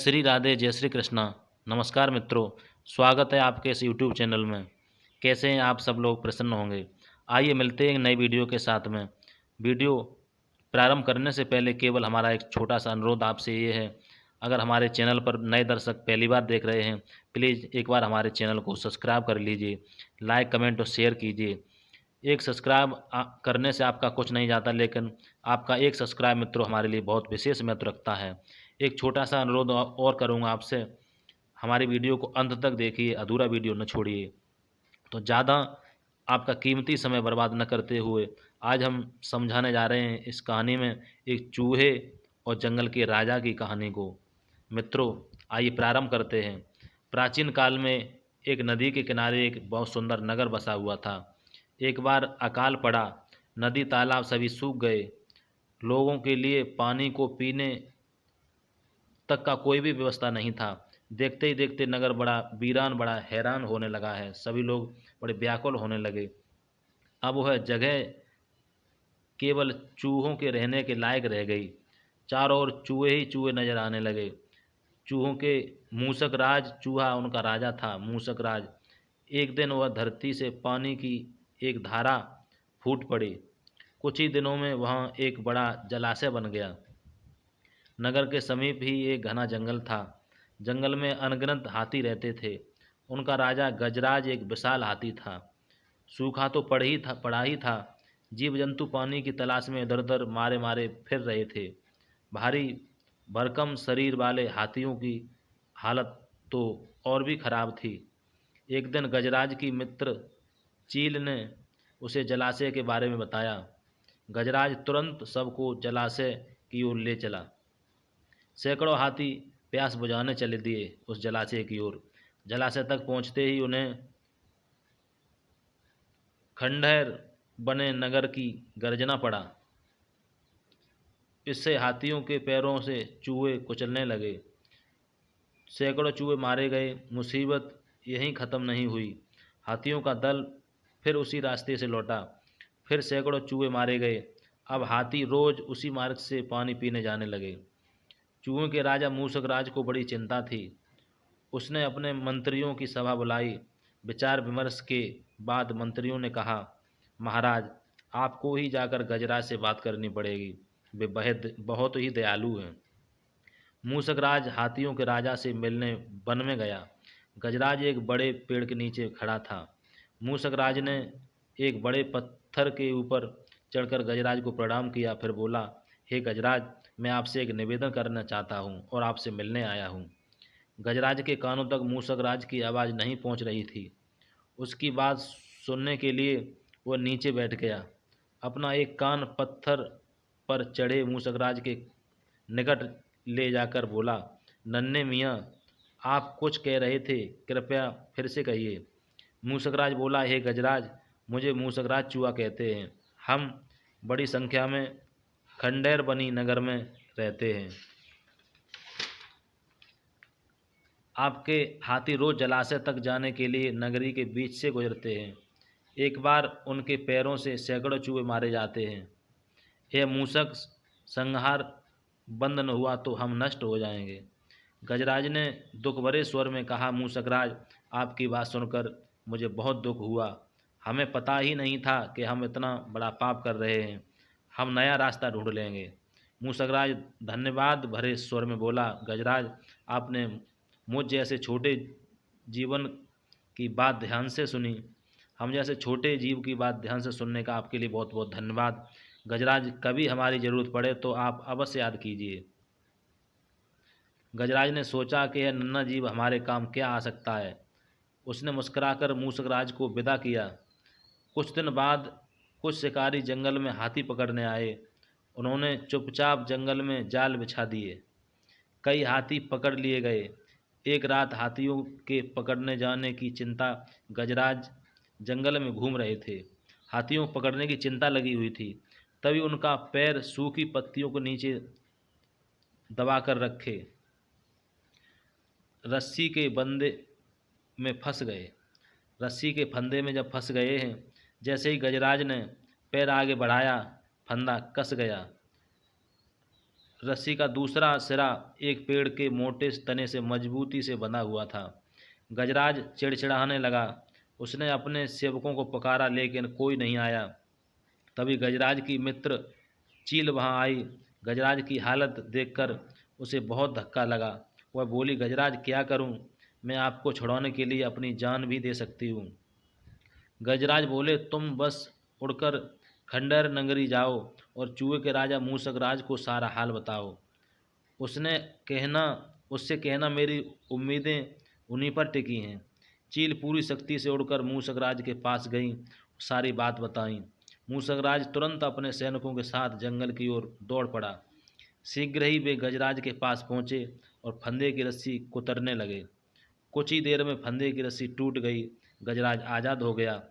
श्री राधे, जय श्री कृष्णा। नमस्कार मित्रों, स्वागत है आपके इस यूट्यूब चैनल में। कैसे हैं आप सब लोग? प्रसन्न होंगे। आइए मिलते हैं एक नई वीडियो के साथ में। वीडियो प्रारंभ करने से पहले केवल हमारा एक छोटा सा अनुरोध आपसे ये है, अगर हमारे चैनल पर नए दर्शक पहली बार देख रहे हैं, प्लीज़ एक बार हमारे चैनल को सब्सक्राइब कर लीजिए, लाइक कमेंट और शेयर कीजिए। एक सब्सक्राइब करने से आपका कुछ नहीं जाता, लेकिन आपका एक सब्सक्राइब मित्रों हमारे लिए बहुत विशेष महत्व रखता है। एक छोटा सा अनुरोध और करूँगा आपसे, हमारी वीडियो को अंत तक देखिए, अधूरा वीडियो न छोड़िए। तो ज़्यादा आपका कीमती समय बर्बाद न करते हुए आज हम समझाने जा रहे हैं इस कहानी में एक चूहे और जंगल के राजा की कहानी को। मित्रों आइए प्रारंभ करते हैं। प्राचीन काल में एक नदी के किनारे एक बहुत सुंदर नगर बसा हुआ था। एक बार अकाल पड़ा, नदी तालाब सभी सूख गए। लोगों के लिए पानी को पीने तक का कोई भी व्यवस्था नहीं था। देखते ही देखते नगर बड़ा वीरान, बड़ा हैरान होने लगा है। सभी लोग बड़े व्याकुल होने लगे। अब वह जगह केवल चूहों के रहने के लायक रह गई। चारों ओर चूहे ही चूहे नजर आने लगे। चूहों के मूसक राज, चूहा उनका राजा था, मूसक राज। एक दिन वह धरती से पानी की एक धारा फूट पड़ी। कुछ ही दिनों में वहाँ एक बड़ा जलाशय बन गया। नगर के समीप ही एक घना जंगल था। जंगल में अनगिनत हाथी रहते थे। उनका राजा गजराज एक विशाल हाथी था। सूखा तो पड़ा ही था। जीव जंतु पानी की तलाश में इधर उधर मारे मारे फिर रहे थे। भारी भरकम शरीर वाले हाथियों की हालत तो और भी खराब थी। एक दिन गजराज की मित्र चील ने उसे जलाशय के बारे में बताया। गजराज तुरंत सबको जलाशय की ओर ले चला। सैकड़ों हाथी प्यास बुझाने चले दिए उस जलाशय की ओर। जलाशय तक पहुंचते ही उन्हें खंडहर बने नगर की गर्जना पड़ा। इससे हाथियों के पैरों से चूहे कुचलने लगे। सैकड़ों चूहे मारे गए। मुसीबत यहीं ख़त्म नहीं हुई। हाथियों का दल फिर उसी रास्ते से लौटा। फिर सैकड़ों चूहे मारे गए। अब हाथी रोज उसी मार्ग से पानी पीने जाने लगे। चूहों के राजा मूसक राज को बड़ी चिंता थी। उसने अपने मंत्रियों की सभा बुलाई। विचार विमर्श के बाद मंत्रियों ने कहा, महाराज आपको ही जाकर गजराज से बात करनी पड़ेगी, वे बहुत ही दयालु हैं। मूसक राज हाथियों के राजा से मिलने वन में गया। गजराज एक बड़े पेड़ के नीचे खड़ा था। मूसक राज ने एक बड़े पत्थर के ऊपर चढ़कर गजराज को प्रणाम किया, फिर बोला, हे गजराज, मैं आपसे एक निवेदन करना चाहता हूँ और आपसे मिलने आया हूँ। गजराज के कानों तक मूसक राज की आवाज़ नहीं पहुँच रही थी। उसकी बात सुनने के लिए वह नीचे बैठ गया। अपना एक कान पत्थर पर चढ़े मूसक राज के निकट ले जाकर बोला, नन्हे मियाँ, आप कुछ कह रहे थे, कृपया फिर से कहिए। मूसकराज बोला, हे गजराज, मुझे मूसकराज चूहा कहते हैं। हम बड़ी संख्या में खंडेर बनी नगर में रहते हैं। आपके हाथी रोज जलाशय तक जाने के लिए नगरी के बीच से गुजरते हैं। एक बार उनके पैरों से सैकड़ों चूहे मारे जाते हैं। यह मूसक संहार बंद न हुआ तो हम नष्ट हो जाएंगे। गजराज ने दुख भरे स्वर में कहा, मूसकराज, आपकी बात सुनकर मुझे बहुत दुख हुआ। हमें पता ही नहीं था कि हम इतना बड़ा पाप कर रहे हैं। हम नया रास्ता ढूंढ लेंगे। मूसकराज धन्यवाद भरे स्वर में बोला, गजराज, आपने मुझ जैसे छोटे जीवन की बात ध्यान से सुनी। हम जैसे छोटे जीव की बात ध्यान से सुनने का आपके लिए बहुत बहुत धन्यवाद। गजराज, कभी हमारी ज़रूरत पड़े तो आप अवश्य याद कीजिए। गजराज ने सोचा कि यह नन्हा जीव हमारे काम क्या आ सकता है। उसने मुस्कुराकर मूसकराज को विदा किया। कुछ दिन बाद कुछ शिकारी जंगल में हाथी पकड़ने आए। उन्होंने चुपचाप जंगल में जाल बिछा दिए। कई हाथी पकड़ लिए गए। एक रात हाथियों के पकड़ने जाने की चिंता, गजराज जंगल में घूम रहे थे। हाथियों को पकड़ने की चिंता लगी हुई थी। तभी उनका पैर सूखी पत्तियों को नीचे दबाकर रखे रस्सी के बंदे में फंस गए। रस्सी के फंदे में जब फंस गए हैं, जैसे ही गजराज ने पैर आगे बढ़ाया, फंदा कस गया। रस्सी का दूसरा सिरा एक पेड़ के मोटे तने से मजबूती से बंधा हुआ था। गजराज चिड़चिड़ाने लगा। उसने अपने सेवकों को पुकारा लेकिन कोई नहीं आया। तभी गजराज की मित्र चील वहां आई। गजराज की हालत देखकर उसे बहुत धक्का लगा। वह बोली, गजराज क्या करूं? मैं आपको छुड़ाने के लिए अपनी जान भी दे सकती हूँ। गजराज बोले, तुम बस उड़कर खंडहर नगरी जाओ और चूहे के राजा मूसक राज को सारा हाल बताओ। उससे कहना मेरी उम्मीदें उन्हीं पर टिकी हैं। चील पूरी शक्ति से उड़कर मूसक राज के पास गई, सारी बात बताई। मूसक राज तुरंत अपने सैनिकों के साथ जंगल की ओर दौड़ पड़ा। शीघ्र ही वे गजराज के पास पहुंचे और फंदे की रस्सी कुतरने लगे। कुछ ही देर में फंदे की रस्सी टूट गई। गजराज आज़ाद हो गया।